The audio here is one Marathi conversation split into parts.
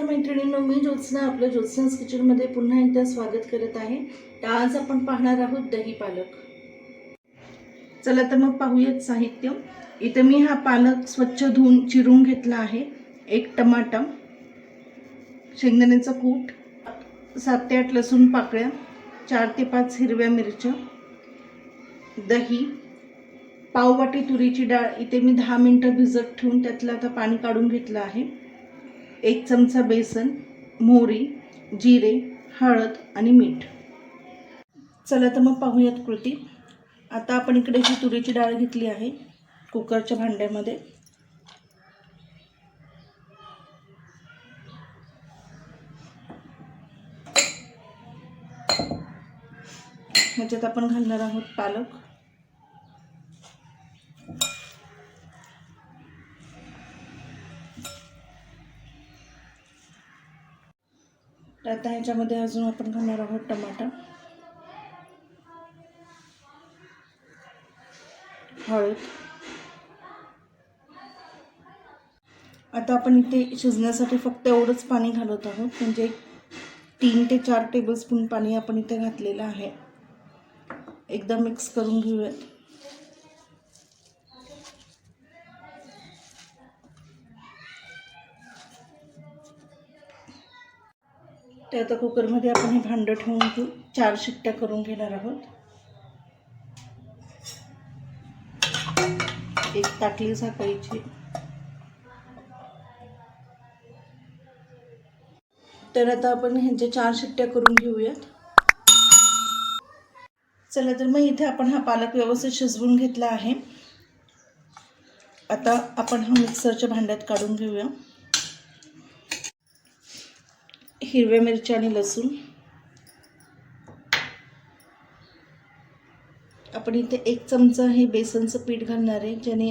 मैत्रिणींनो, मी ज्योत्स्ना आपल्या ज्योत्स्नास किचनमध्ये पुन्हा एकदा स्वागत करत आहे. तर आज आपण पाहणार आहोत दही पालक. चला तर मग पाहूयात साहित्य. इथे मी हा पालक स्वच्छ धुवून चिरून घेतला आहे. एक टमाटा, शेंगदाण्याचा कूट, 7 ते 8 लसूण पाकळ्या, 4 ते 5 हिरव्या मिरच्या, दही, पाववाटी तुरीची डाळ इथे मी 10 मिनिटं भिजत ठेवून त्यातलं आता पाणी काढून घेतलं आहे. 1 चमचा बेसन, मोहरी, जिरे, हळद आणि मीठ. चला तर मग पाहूयात कृती. आता आपण इकडे ही तुरीची डाळ घेतली आहे कुकरच्या भांड्यामध्ये. ह्याच्यात आपण घालणार आहोत पालक. आता ह्याच्यामध्ये अजून आपण घालणार आहोत टमाटा, हळद. आता आपण इथे शिजण्यासाठी फक्त एवढंच पाणी घालत आहोत, म्हणजे 3 ते 4 टेबलस्पून पाणी आपण इथे घातलेलं आहे. एकदा मिक्स करून घेऊयात. तर आता कुकरमध्ये आपण हे भांडं ठेवून घेऊ. 4 शिट्ट्या करून घेणार आहोत. एक ताटली झाकायची. तर आता आपण ह्यांच्या 4 शिट्ट्या करून घेऊयात. चला तर मग इथे आपण हा पालक व्यवस्थित शिजवून घेतला आहे. आता आपण हा मिक्सरच्या भांड्यात काढून घेऊया. हिरव्या मिरच्या आणि लसूण. आपण इथे 1 चमचा हे बेसनचं पीठ घालणार आहे, ज्याने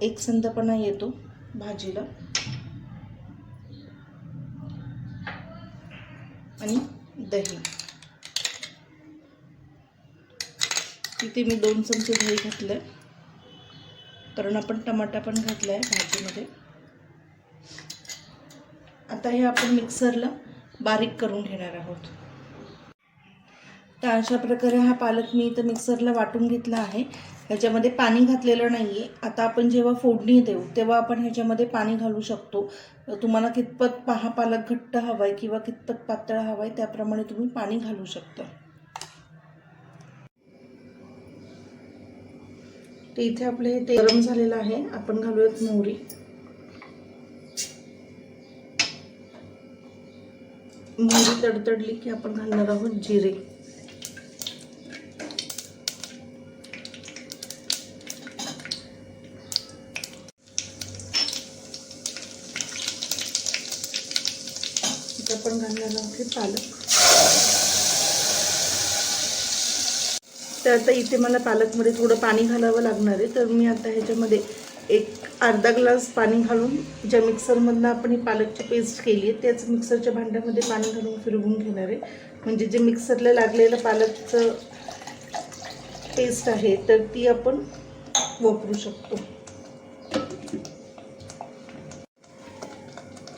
एकसंधपणा येतो भाजीला. आणि दही. इथे मी 2 चमचे दही घातलं, कारण आपण टमाटा पण घातला आहे भाजीमध्ये. आता हे आपण मिक्सरला बारीक करून घेणार आहोत. तर अशा प्रकारे हा पालक मी इथं मिक्सरला वाटून घेतला आहे. ह्याच्यामध्ये पाणी घातलेलं नाही आहे. आता आपण जेव्हा फोडणी देऊ तेव्हा आपण ह्याच्यामध्ये पाणी घालू शकतो. तुम्हाला कितपत हा पालक घट्ट हवा आहे किंवा कितपत पातळ हवा आहे त्याप्रमाणे तुम्ही पाणी घालू शकता. तर इथे आपले हे तेल गरम झालेलं आहे. आपण घालूयात मोहरी. मोहरी तडतडली की आपण घालणार आहोत जिरे. आपण घालणार आहोत पालक. तर आता इथे मला पालकमध्ये थोडं पाणी घालावं लागणार आहे. तर मी आता ह्याच्यामध्ये एक अर्धा ग्लास पाणी घालून, ज्या मिक्सरमधनं आपण ही पालकची पेस्ट केली आहे त्याच मिक्सरच्या भांड्यामध्ये पाणी घालून फिरवून घेणार आहे. म्हणजे जे मिक्सरला लागलेलं पालकचं पेस्ट आहे तर ती आपण वापरू शकतो.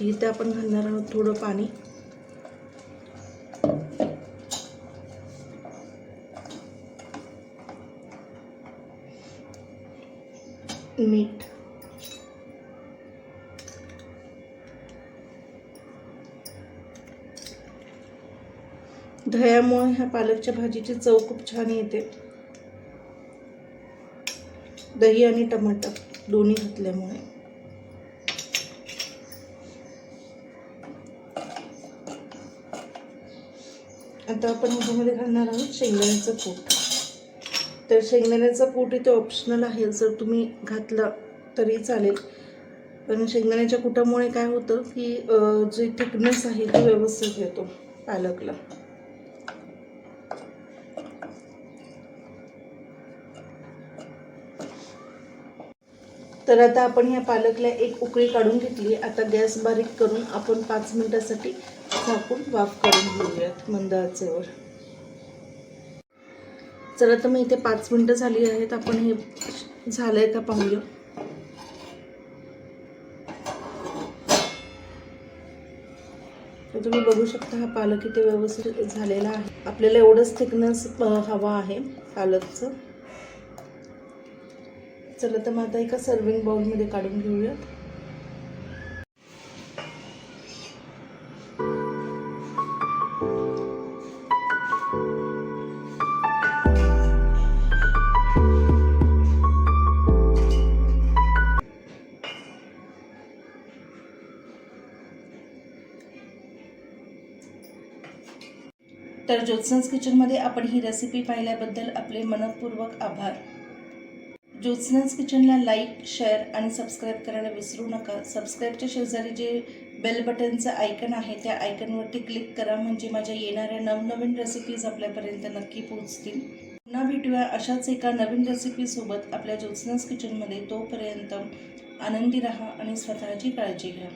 इथे आपण घालणार आहोत थोडं पाणी. मीठ. दह्यामुळे ह्या पालकच्या भाजीची चव खूप छान येते. दही आणि टमाटर दोन्ही घातल्यामुळे. आता आपण ह्याच्यामध्ये घालणार आहोत शेंगदाण्याचं कूट. तर शेंगदाण्याचं कूट इथे ऑप्शनल आहे, जर तुम्ही घातलं तरी चालेल. पण शेंगदाण्याच्या कुटामुळे काय होतं की जे थिकनेस आहे तो व्यवस्थित येतो पालकला. तर आता आपण ह्या पालकला एक उकळी काढून घेतली. आता गॅस बारीक करून आपण 5 मिनिटासाठी झाकून वाफ काढून घेऊयात मंद आचेवर. चला तर मग इथे 5 मिनिटं झाली आहेत. आपण हे झालंय का पाहूया. तर तुम्ही बघू शकता हा पालक इथे व्यवस्थित झालेला आहे. आपल्याला एवढंच थिकनेस हवा आहे पालकचं. चला तर मग आता एका सर्विंग बाउलमध्ये काढून घेऊयात. तर ज्योत्स्नाज किचनमध्ये आपण ही रेसिपी पाहिल्याबद्दल आपले मनपूर्वक आभार. ज्योत्स्नाज किचनला लाईक, शेअर आणि सबस्क्राईब करायला विसरू नका. सबस्क्राईबच्या शेजारी जे बेल बटनचं आयकन आहे त्या आयकनवरती क्लिक करा, म्हणजे माझ्या येणाऱ्या नवनवीन रेसिपीज आपल्यापर्यंत नक्की पोहोचतील. पुन्हा भेटूया अशाच एका नवीन रेसिपीसोबत आपल्या ज्योत्स्नाज किचनमध्ये. तोपर्यंत आनंदी राहा आणि स्वतःची काळजी घ्या.